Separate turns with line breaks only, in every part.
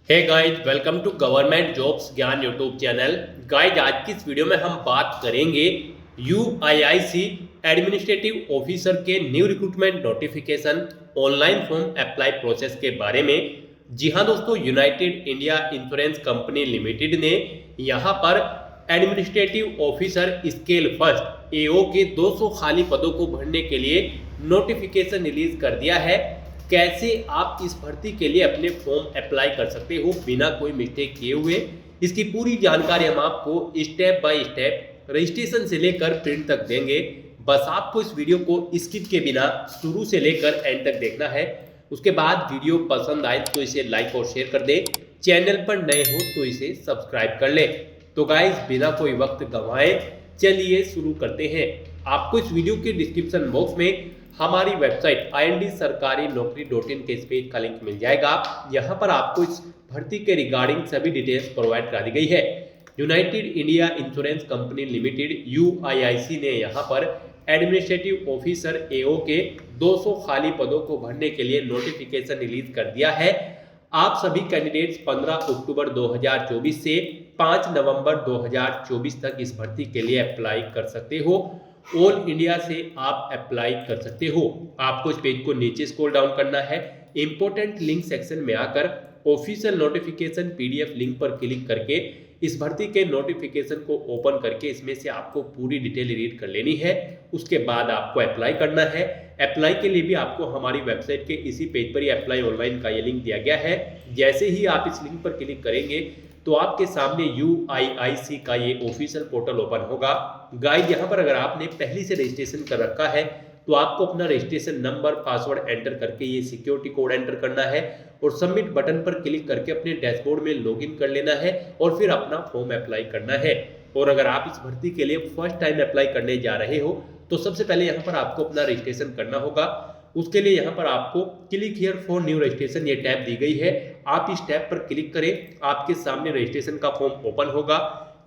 Hey guys, welcome to government jobs Gyan YouTube channel. Guys, आज की इस वीडियो में हम बात करेंगे यूआईआईसी एडमिनिस्ट्रेटिव ऑफिसर के new recruitment notification online form apply process के बारे में। जी हाँ दोस्तों, United India insurance company Limited ने यहाँ पर administrative officer scale first AO के 200 खाली पदों को भरने के लिए नोटिफिकेशन रिलीज कर दिया है। कैसे आप इस भर्ती के लिए अपने फॉर्म अप्लाई कर सकते हो बिना कोई मिस्टेक किए हुए, इसकी पूरी जानकारी हम आपको स्टेप बाय स्टेप रजिस्ट्रेशन से लेकर प्रिंट तक देंगे। बस आपको इस वीडियो को स्किप के बिना शुरू से लेकर एंड तक देखना है। उसके बाद वीडियो पसंद आए तो इसे लाइक और शेयर कर दे, चैनल पर नए हो तो इसे सब्सक्राइब कर ले। तो गाइस, बिना कोई वक्त गंवाए चलिए शुरू करते हैं। आपको इस वीडियो के डिस्क्रिप्शन बॉक्स में हमारी वेबसाइट IND-sarkari-naukri.in के इस पेज का लिंक मिल जाएगा। यहाँ पर आपको इस भर्ती के रिगार्डिंग सभी डिटेल्स प्रोवाइड करा दी गई है। United India insurance company limited UIIC ने यहाँ पर एडमिनिस्ट्रेटिव ऑफिसर एओ के 200 खाली पदों को भरने के लिए नोटिफिकेशन रिलीज कर दिया है। आप सभी कैंडिडेट्स 15 अक्टूबर 2024 से 5 नवंबर 2024 तक इस भर्ती के लिए अप्लाई कर सकते हो। ऑल इंडिया से आप अप्लाई कर सकते हो। आपको इस पेज को नीचे स्क्रॉल डाउन करना है। इंपॉर्टेंट लिंक सेक्शन में आकर ऑफिशियल नोटिफिकेशन पीडीएफ लिंक पर क्लिक करके इस भर्ती के नोटिफिकेशन को ओपन करके इसमें से आपको पूरी डिटेल रीड कर लेनी है। उसके बाद आपको अप्लाई करना है। अप्लाई के लिए भी आपको हमारी वेबसाइट के इसी पेज पर ही अप्लाई ऑनलाइन का ये लिंक दिया गया है। जैसे ही आप इस लिंक पर क्लिक करेंगे तो आपके सामने यूआईआईसी का ये ऑफिशियल पोर्टल ओपन होगा। गाइड, यहाँ पर अगर आपने पहले से रजिस्ट्रेशन कर रखा है तो आपको अपना रजिस्ट्रेशन नंबर पासवर्ड एंटर करके ये सिक्योरिटी कोड एंटर करना है और सबमिट बटन पर क्लिक करके अपने डैशबोर्ड में लॉगिन कर लेना है और फिर अपना फॉर्म अप्लाई करना है। और अगर आप इस भर्ती के लिए फर्स्ट टाइम अप्लाई करने जा रहे हो तो सबसे पहले यहाँ पर आपको अपना रजिस्ट्रेशन करना होगा। उसके लिए यहाँ पर आपको click here for new registration ये टैब दी गई है। आप इस टैब पर क्लिक करें, आपके सामने रजिस्ट्रेशन का फॉर्म ओपन होगा।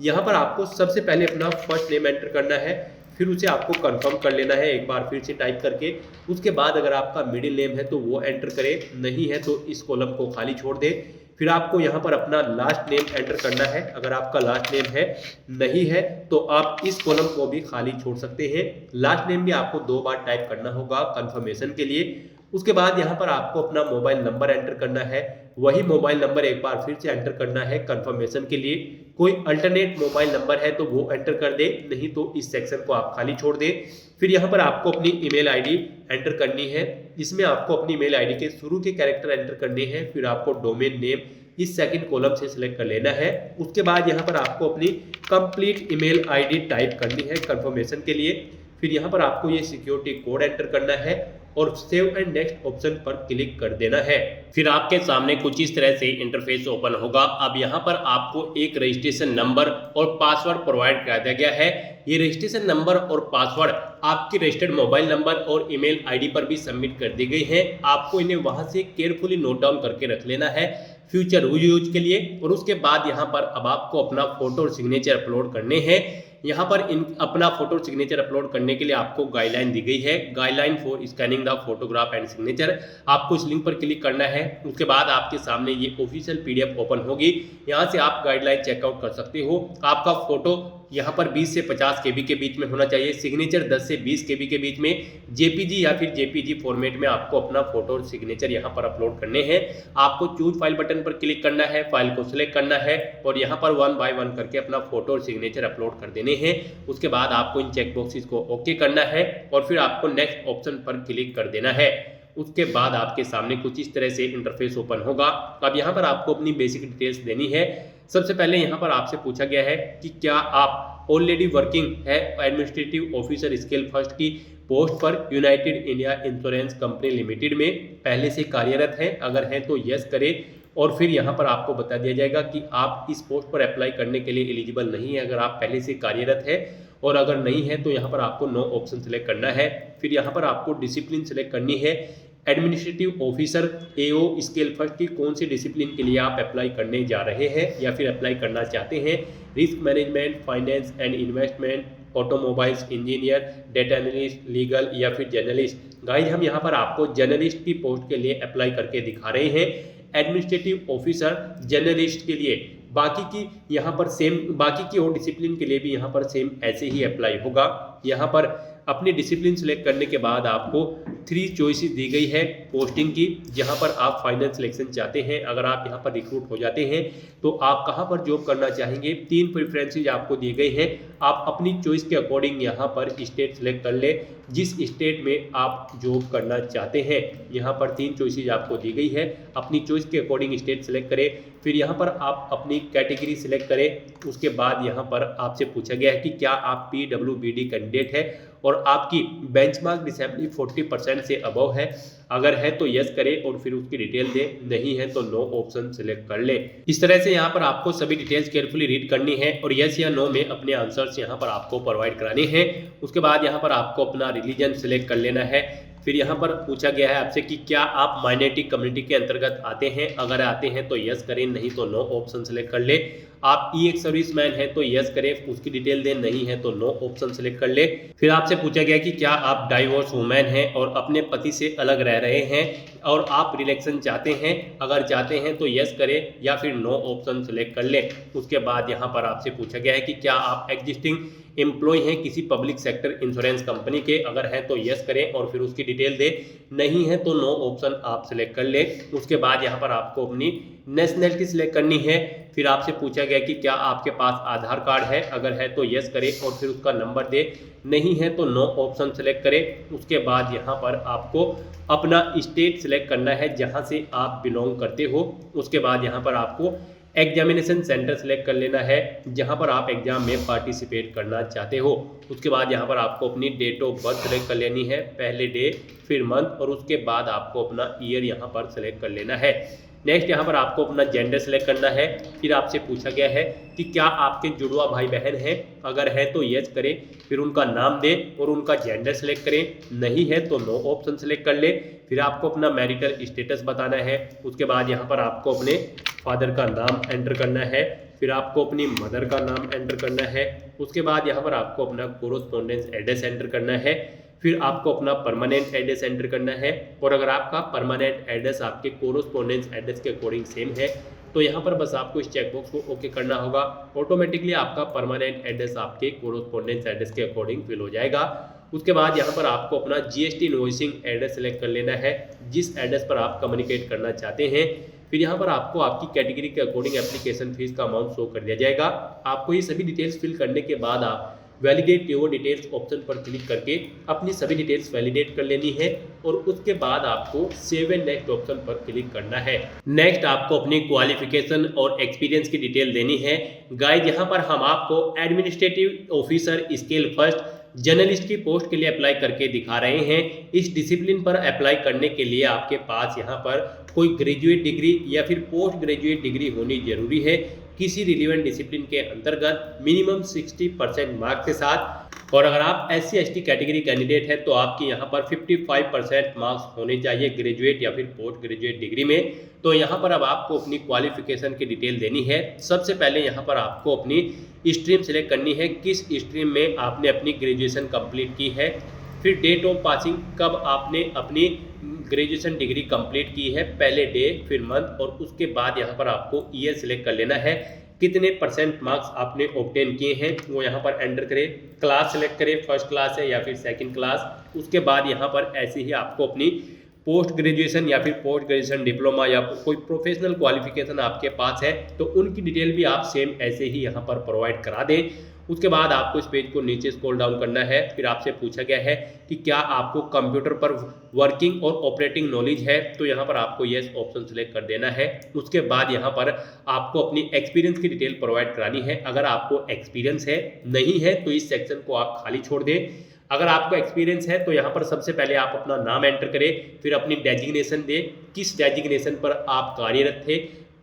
यहाँ पर आपको सबसे पहले अपना फर्स्ट नेम एंटर करना है, फिर उसे आपको कंफर्म कर लेना है एक बार फिर से टाइप करके। उसके बाद अगर आपका मिडिल नेम है तो वो एंटर करें, नहीं है तो इस कॉलम को खाली छोड़ दे। फिर आपको यहाँ पर अपना लास्ट नेम एंटर करना है। अगर आपका लास्ट नेम है नहीं है तो आप इस कॉलम को भी खाली छोड़ सकते हैं। लास्ट नेम भी आपको 2 बार टाइप करना होगा कंफर्मेशन के लिए। उसके बाद यहाँ पर आपको अपना मोबाइल नंबर एंटर करना है। वही मोबाइल नंबर एक बार फिर से एंटर करना है कंफर्मेशन के लिए। कोई अल्टरनेट मोबाइल नंबर है तो वो एंटर कर दे, नहीं तो इस सेक्शन को आप खाली छोड़ दे। फिर यहाँ पर आपको अपनी ईमेल आईडी एंटर करनी है। इसमें आपको अपनी ईमेल आईडी के शुरू के कैरेक्टर एंटर करने हैं। फिर आपको डोमेन नेम इस सेकंड कॉलम से सिलेक्ट कर लेना है। उसके बाद यहाँ पर आपको अपनी कंप्लीट ईमेल आईडी टाइप करनी है कंफर्मेशन के लिए। फिर यहाँ पर आपको ये सिक्योरिटी कोड एंटर करना है और सेव एंड नेक्स्ट ऑप्शन पर क्लिक कर देना है। फिर आपके सामने कुछ इस तरह से इंटरफेस ओपन होगा। अब यहाँ पर आपको एक रजिस्ट्रेशन नंबर और पासवर्ड प्रोवाइड करा दिया गया है। ये रजिस्ट्रेशन नंबर और पासवर्ड आपकी रजिस्टर्ड मोबाइल नंबर और ईमेल आईडी पर भी सबमिट कर दी गई है। आपको इन्हें वहां से केयरफुली नोट डाउन करके रख लेना है फ्यूचर यूज के लिए। और उसके बाद यहाँ पर अब आपको अपना फोटो और सिग्नेचर अपलोड करने हैं। यहाँ पर अपना फोटो और सिग्नेचर अपलोड करने के लिए आपको गाइडलाइन दी गई है, guideline for scanning the photograph and signature. आपको इस लिंक पर क्लिक करना है। उसके बाद आपके सामने ये ऑफिशियल पीडीएफ ओपन होगी। यहाँ से आप गाइडलाइन चेकआउट कर सकते हो। आपका फोटो यहाँ पर 20 से 50 केबी के बीच में होना चाहिए, सिग्नेचर 10 से 20 केबी के बीच में, जेपीजी या फिर जेपीजी फॉर्मेट में आपको अपना फोटो और सिग्नेचर यहाँ पर अपलोड करने हैं। आपको चूज फाइल बटन पर क्लिक करना है, फाइल को सिलेक्ट करना है और यहाँ पर 1 बाय 1 करके अपना फोटो और सिग्नेचर अपलोड कर देने हैं। उसके बाद आपको इन चेक बॉक्सेस को ओके करना है और फिर आपको नेक्स्ट ऑप्शन पर क्लिक कर देना है। उसके बाद आपके सामने कुछ इस तरह से इंटरफेस ओपन होगा। अब यहाँ पर आपको अपनी बेसिक डिटेल्स देनी है। सबसे पहले यहाँ पर आपसे पूछा गया है कि क्या आप ऑलरेडी वर्किंग है एडमिनिस्ट्रेटिव ऑफिसर स्केल फर्स्ट की पोस्ट पर United India insurance company limited में पहले से कार्यरत हैं। अगर हैं तो यस करें और फिर यहाँ पर आपको बता दिया जाएगा कि आप इस पोस्ट पर अप्लाई करने के लिए एलिजिबल नहीं है अगर आप पहले से कार्यरत है। और अगर नहीं है तो यहाँ पर आपको नो ऑप्शन सेलेक्ट करना है। फिर यहाँ पर आपको डिसिप्लिन सेलेक्ट करनी है। एडमिनिस्ट्रेटिव ऑफिसर एओ स्केल फर्स्ट की कौन सी डिसिप्लिन के लिए आप अप्लाई करने जा रहे हैं या फिर अप्लाई करना चाहते हैं। Risk management, finance and investment, automobiles engineer, data analyst, legal या फिर जर्नलिस्ट। गाइस, हम यहाँ पर आपको जर्नलिस्ट की पोस्ट के लिए अप्लाई करके दिखा रहे हैं। एडमिनिस्ट्रेटिव ऑफिसर जर्नलिस्ट के लिए। बाकी की यहाँ पर सेम, बाकी की और डिसिप्लिन के लिए भी यहाँ पर सेम ऐसे ही अप्लाई होगा। यहाँ पर अपनी डिसिप्लिन सेलेक्ट करने के बाद आपको 3 चॉइसेस दी गई है पोस्टिंग की, जहां पर आप फाइनल सिलेक्शन चाहते हैं। अगर आप यहां पर रिक्रूट हो जाते हैं तो आप कहां पर जॉब करना चाहेंगे, 3 प्रेफरेंसेज आपको दी गई है। आप अपनी चॉइस के अकॉर्डिंग यहां पर स्टेट सेलेक्ट कर ले, जिस स्टेट में आप जॉब करना चाहते हैं। यहाँ पर 3 चॉइसेज आपको दी गई है, अपनी चॉइस के अकॉर्डिंग स्टेट सेलेक्ट करें। फिर यहाँ पर आप अपनी कैटेगरी सिलेक्ट करें। उसके बाद यहाँ पर आपसे पूछा गया है कि क्या आप PWBD कैंडिडेट है और आपकी बेंचमार्क डिसेंबली 40% से अबव है। अगर है तो यस करें और फिर उसकी डिटेल दें, नहीं है तो नो ऑप्शन सिलेक्ट कर ले। इस तरह से यहाँ पर आपको सभी डिटेल्स केयरफुली रीड करनी है और यस या नो में अपने आंसर्स यहाँ पर आपको प्रोवाइड कराने हैं। उसके बाद यहाँ पर आपको अपना रिलीजन सिलेक्ट कर लेना है। फिर यहाँ पर पूछा गया है आपसे कि क्या आप माइनॉरिटी कम्युनिटी के अंतर्गत आते हैं। अगर आते हैं तो यस करें, नहीं तो नो ऑप्शन सेलेक्ट कर ले। आप एक्स सर्विसमैन हैं तो यस करें, उसकी डिटेल दें, नहीं है तो नो ऑप्शन सेलेक्ट कर ले। फिर आपसे पूछा गया कि क्या आप डाइवोर्स वुमेन हैं और अपने पति से अलग रह रहे हैं और आप रिलेक्शन चाहते हैं। अगर चाहते हैं तो यस करें या फिर नो ऑप्शन सेलेक्ट कर ले। उसके बाद यहाँ पर आपसे पूछा गया है कि क्या आप एग्जिस्टिंग एम्प्लॉय हैं किसी पब्लिक सेक्टर इंश्योरेंस कंपनी के। अगर हैं तो यस करें और फिर उसकी डिटेल दे, नहीं है तो नो ऑप्शन आप सिलेक्ट कर ले। उसके बाद यहाँ पर आपको अपनी नेशनैलिटी सिलेक्ट करनी है। फिर आपसे पूछा गया कि क्या आपके पास आधार कार्ड है। अगर है तो यस करें और फिर उसका नंबर दे, नहीं है तो नो ऑप्शन सेलेक्ट करें। उसके बाद यहाँ पर आपको अपना स्टेट सिलेक्ट करना है जहाँ से आप बिलोंग करते हो। उसके बाद यहाँ पर आपको एग्जामिनेशन सेंटर सेलेक्ट कर लेना है जहां पर आप एग्जाम में पार्टिसिपेट करना चाहते हो। उसके बाद यहां पर आपको अपनी डेट ऑफ बर्थ सेलेक्ट कर लेनी है, पहले डे फिर मंथ और उसके बाद आपको अपना ईयर यहां पर सेलेक्ट कर लेना है। नेक्स्ट यहाँ पर आपको अपना जेंडर सेलेक्ट करना है। फिर आपसे पूछा गया है कि क्या आपके जुड़वा भाई बहन हैं। अगर है तो यस करें, फिर उनका नाम दें और उनका जेंडर सेलेक्ट करें, नहीं है तो नो ऑप्शन सेलेक्ट कर ले। फिर आपको अपना मैरिटल स्टेटस बताना है। उसके बाद यहाँ पर आपको अपने फादर का नाम एंटर करना है, फिर आपको अपनी मदर का नाम एंटर करना है। उसके बाद यहाँ पर आपको अपना कोरोस्पोंडेंस एड्रेस एंटर करना है। फिर आपको अपना परमानेंट एड्रेस एंटर करना है और अगर आपका परमानेंट एड्रेस आपके कोरोस्पोंडेंस एड्रेस के अकॉर्डिंग सेम है तो यहाँ पर बस आपको इस चेकबॉक्स को ओके करना होगा। ऑटोमेटिकली आपका परमानेंट एड्रेस आपके कोरोस्पोंडेंस एड्रेस के अकॉर्डिंग फिल हो जाएगा। उसके बाद यहाँ पर आपको अपना GST इनवॉइसिंग एड्रेस सेलेक्ट कर लेना है, जिस एड्रेस पर आप कम्युनिकेट करना चाहते हैं। फिर यहाँ पर आपको आपकी कैटेगरी के अकॉर्डिंग एप्लीकेशन फीस का अमाउंट शो कर दिया जाएगा। आपको ये सभी डिटेल्स फिल करने के बाद आप वैलिडेट योर डिटेल्स ऑप्शन पर क्लिक करके अपनी सभी डिटेल्स वैलिडेट कर लेनी है और उसके बाद आपको सेव एंड नेक्स्ट ऑप्शन पर क्लिक करना है। नेक्स्ट आपको अपनी क्वालिफिकेशन और एक्सपीरियंस की डिटेल देनी है। गाइस यहाँ पर हम आपको administrative officer scale first journalist की पोस्ट के लिए अप्लाई करके दिखा रहे हैं। इस डिसिप्लिन पर अप्लाई करने के लिए आपके पास यहाँ पर कोई ग्रेजुएट डिग्री या फिर पोस्ट ग्रेजुएट डिग्री होनी जरूरी है किसी रिलेवेंट डिसिप्लिन के अंतर्गत मिनिमम 60% मार्क्स के साथ। और अगर आप SC/ST कैटेगरी कैंडिडेट हैं तो आपकी यहाँ पर 55% मार्क्स होने चाहिए ग्रेजुएट या फिर पोस्ट ग्रेजुएट डिग्री में। तो यहाँ पर अब आपको अपनी क्वालिफिकेशन की डिटेल देनी है। सबसे पहले यहाँ पर आपको अपनी स्ट्रीम सेलेक्ट करनी है, किस स्ट्रीम में आपने अपनी ग्रेजुएशन कंप्लीट की है। फिर डेट ऑफ पासिंग, कब आपने अपनी ग्रेजुएशन डिग्री कंप्लीट की है, पहले डे फिर मंथ और उसके बाद यहाँ पर आपको ईयर सेलेक्ट कर लेना है। कितने परसेंट मार्क्स आपने ऑब्टेन किए हैं वो यहाँ पर एंटर करें। क्लास सेलेक्ट करें, फर्स्ट क्लास है या फिर सेकंड क्लास। उसके बाद यहाँ पर ऐसे ही आपको अपनी पोस्ट ग्रेजुएशन या फिर पोस्ट ग्रेजुएशन डिप्लोमा या कोई प्रोफेशनल क्वालिफिकेशन आपके पास है तो उनकी डिटेल भी आप सेम ऐसे ही यहाँ पर प्रोवाइड करा दें। उसके बाद आपको इस पेज को नीचे स्क्रॉल डाउन करना है। फिर आपसे पूछा गया है कि क्या आपको कंप्यूटर पर वर्किंग और ऑपरेटिंग नॉलेज है, तो यहाँ पर आपको यस ऑप्शन सेलेक्ट कर देना है। उसके बाद यहाँ पर आपको अपनी एक्सपीरियंस की डिटेल प्रोवाइड करानी है। अगर आपको एक्सपीरियंस है, नहीं है तो इस सेक्शन को आप खाली छोड़ दें। अगर आपको एक्सपीरियंस है तो यहाँ पर सबसे पहले आप अपना नाम एंटर करें, फिर अपनी डेजिग्नेशन दें, किस डेजिग्नेशन पर आप कार्यरत थे,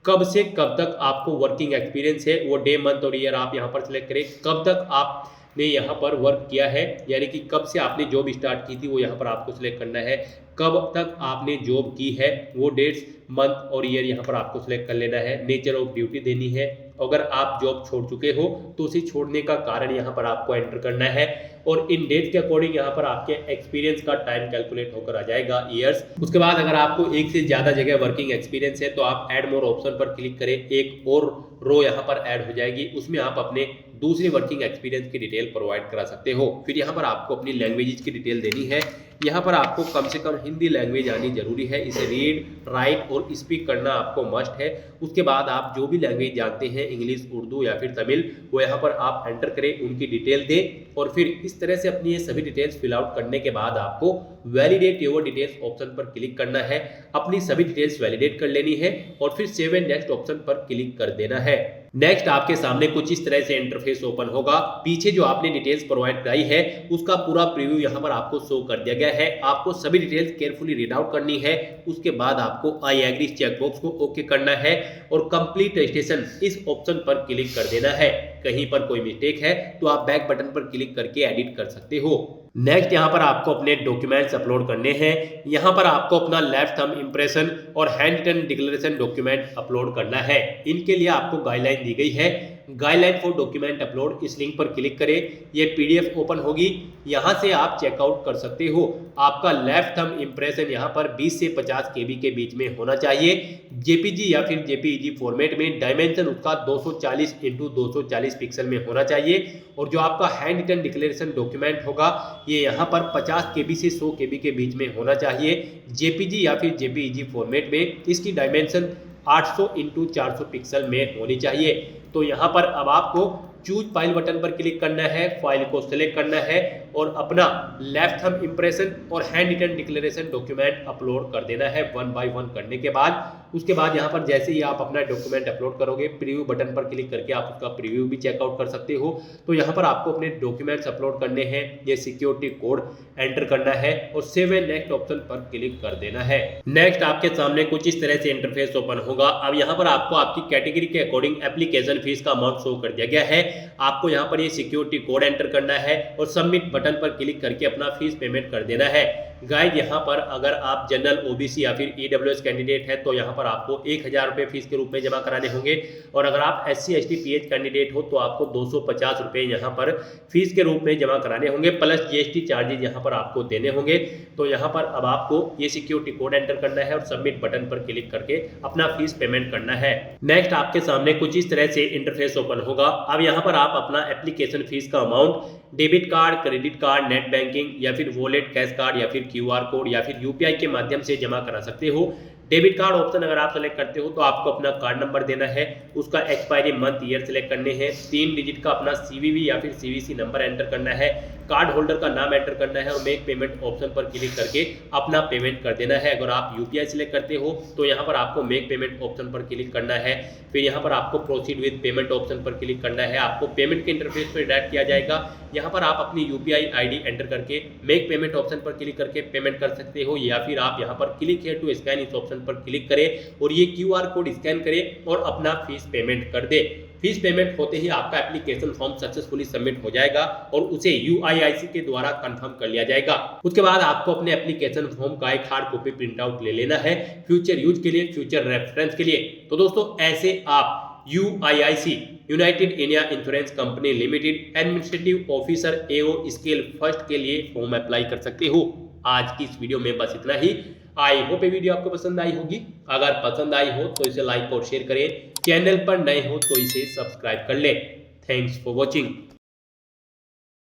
कब से कब तक आपको वर्किंग एक्सपीरियंस है, वो डे मंथ और ईयर आप यहाँ पर सिलेक्ट करें। कब तक आपने यहाँ पर वर्क किया है, यानी कि कब से आपने जॉब स्टार्ट की थी वो यहाँ पर आपको सिलेक्ट करना है। कब तक आपने जॉब की है वो डेट्स मंथ और ईयर यहाँ पर आपको सिलेक्ट कर लेना है। नेचर ऑफ ड्यूटी देनी है। अगर आप जॉब छोड़ चुके हो तो उसे छोड़ने का कारण यहाँ पर आपको एंटर करना है और इन डेट के अकॉर्डिंग यहाँ पर आपके एक्सपीरियंस का टाइम कैलकुलेट होकर आ जाएगा, ईयर्स। उसके बाद अगर आपको एक से ज्यादा जगह वर्किंग एक्सपीरियंस है तो आप ऐड मोर ऑप्शन पर क्लिक करें, एक और रो यहाँ पर ऐड हो जाएगी, उसमें आप अपने दूसरी वर्किंग एक्सपीरियंस की डिटेल प्रोवाइड करा सकते हो। फिर यहाँ पर आपको अपनी लैंग्वेजेस की डिटेल देनी है। यहाँ पर आपको कम से कम हिंदी लैंग्वेज आनी जरूरी है, इसे रीड, राइट और स्पीक करना आपको मस्ट है। उसके बाद आप जो भी लैंग्वेज जानते हैं, इंग्लिश, उर्दू या फिर तमिल, वो यहाँ पर आप एंटर करें, उनकी डिटेल दें और फिर इस तरह से अपनी ये सभी डिटेल्स फिल आउट करने के बाद आपको वैलिडेट योर डिटेल्स ऑप्शन पर क्लिक करना है। अपनी सभी डिटेल्स वैलिडेट कर लेनी है और फिर सेव एंड नेक्स्ट ऑप्शन पर क्लिक कर देना है। नेक्स्ट आपके सामने कुछ इस तरह से इंटरफेस ओपन होगा। पीछे जो आपने डिटेल्स प्रोवाइड कराई है उसका पूरा प्रीव्यू यहाँ पर आपको शो कर दिया गया है। आपको सभी डिटेल्स केयरफुली रीड आउट करनी है। उसके बाद आपको आई एग्री चेकबॉक्स को ओके करना है और कंप्लीट रजिस्ट्रेशन इस ऑप्शन पर क्लिक कर देना है। कहीं पर कोई मिस्टेक है तो आप बैक बटन पर क्लिक करके एडिट कर सकते हो। नेक्स्ट यहाँ पर आपको अपने डॉक्यूमेंट्स अपलोड करने हैं। यहाँ पर आपको अपना लेफ्ट थंब इंप्रेशन और hand written declaration document upload करना है। इनके लिए आपको गाइडलाइन दी गई है, गाइडलाइन फॉर डॉक्यूमेंट अपलोड, इस लिंक पर क्लिक करें, ये पीडीएफ ओपन होगी, यहाँ से आप चेकआउट कर सकते हो। आपका लेफ्ट थंब इंप्रेशन यहाँ पर 20 से 50 केबी के बीच में होना चाहिए। जेपीजी या फिर जेपीईजी फॉर्मेट में डायमेंशन उसका 240 × 240 पिक्सल में होना चाहिए और जो आपका हैंड रिटन डिक्लेरेशन डॉक्यूमेंट होगा ये यहाँ पर 50 केबी से 100 केबी के बीच में होना चाहिए। जेपीजी या फिर जेपीईजी फॉर्मेट में इसकी डायमेंशन 800 × 400 पिक्सल में होनी चाहिए। तो यहाँ पर अब आपको चूज फाइल बटन पर क्लिक करना है, फाइल को सिलेक्ट करना है और अपना लेफ्ट थंब इंप्रेशन और hand written declaration document upload कर देना है 1 बाय 1 करने के बाद। उसके बाद यहाँ पर जैसे ही आप अपना डॉक्यूमेंट अपलोड करोगे, प्रीव्यू बटन पर क्लिक करके आप उसका प्रीव्यू भी चेकआउट कर सकते हो। तो यहाँ पर आपको अपने डॉक्यूमेंट्स अपलोड करने हैं, ये सिक्योरिटी कोड एंटर करना है और सेव एंड नेक्स्ट ऑप्शन पर क्लिक कर देना है। नेक्स्ट आपके सामने कुछ इस तरह से इंटरफेस ओपन होगा। अब यहाँ पर आपको आपकी कैटेगरी के अकॉर्डिंग एप्लीकेशन फीस का अमाउंट शो कर दिया गया है। आपको यहाँ पर ये सिक्योरिटी कोड एंटर करना है और सबमिट बटन पर क्लिक करके अपना फीस पेमेंट कर देना है। गाइस यहाँ पर अगर आप जनरल, ओबीसी या फिर ईडब्ल्यूएस कैंडिडेट है तो यहाँ पर आपको 1000 रुपये फीस के रूप में जमा कराने होंगे और अगर आप SC ST PH कैंडिडेट हो तो आपको 250 रुपये यहाँ पर फीस के रूप में जमा कराने होंगे, प्लस GST चार्जेज यहाँ पर आपको देने होंगे। तो यहाँ पर अब आपको ये सिक्योरिटी कोड एंटर करना है और सबमिट बटन पर क्लिक करके अपना फीस पेमेंट करना है। नेक्स्ट आपके सामने कुछ इस तरह से इंटरफेस ओपन होगा। अब यहाँ पर आप अपना एप्लीकेशन फीस का amount debit card, credit card, net banking या फिर वॉलेट, कैश कार्ड या फिर QR कोड या फिर UPI के माध्यम से जमा करा सकते हो। डेबिट कार्ड ऑप्शन अगर आप सेलेक्ट करते हो तो आपको अपना कार्ड नंबर देना है, उसका एक्सपायरी मंथ ईयर सेलेक्ट करने हैं, 3 डिजिट का अपना CVV या फिर CVC नंबर एंटर करना है, कार्ड होल्डर का नाम एंटर करना है और मेक पेमेंट ऑप्शन पर क्लिक करके अपना पेमेंट कर देना है। अगर आप UPI सिलेक्ट करते हो तो यहाँ पर आपको मेक पेमेंट ऑप्शन पर क्लिक करना है, फिर यहाँ पर आपको प्रोसीड विद पेमेंट ऑप्शन पर क्लिक करना है। आपको पेमेंट के इंटरफेस पर डायरेक्ट किया जाएगा। यहाँ पर आप अपनी UPI ID एंटर करके मेक पेमेंट ऑप्शन पर क्लिक करके पेमेंट कर सकते हो या फिर आप यहाँ पर क्लिक हियर टू स्कैन इस ऑप्शन पर क्लिक करें और ये QR कोड स्कैन करें और अपना फीस पेमेंट कर दे। फीस पेमेंट होते ही आपका एप्लीकेशन फॉर्म सक्सेसफुली सबमिट हो जाएगा और उसे UIIC के द्वारा कंफर्म कर लिया जाएगा। उसके बाद आपको अपने एप्लीकेशन फॉर्म का एक हार्ड कॉपी प्रिंट आउट ले लेना है फ्यूचर यूज के लिए, फ्यूचर रेफरेंस के लिए। तो दोस्तों ऐसे आप UIIC United India insurance company limited administrative officer AO scale first के लिए फॉर्म अप्लाई कर सकते हो। आज की इस वीडियो में बस इतना ही। आई होप ये वीडियो आपको पसंद आई होगी। अगर पसंद आई हो तो इसे लाइक और शेयर करें, चैनल पर नए हो तो इसे सब्सक्राइब कर ले। Thanks for watching.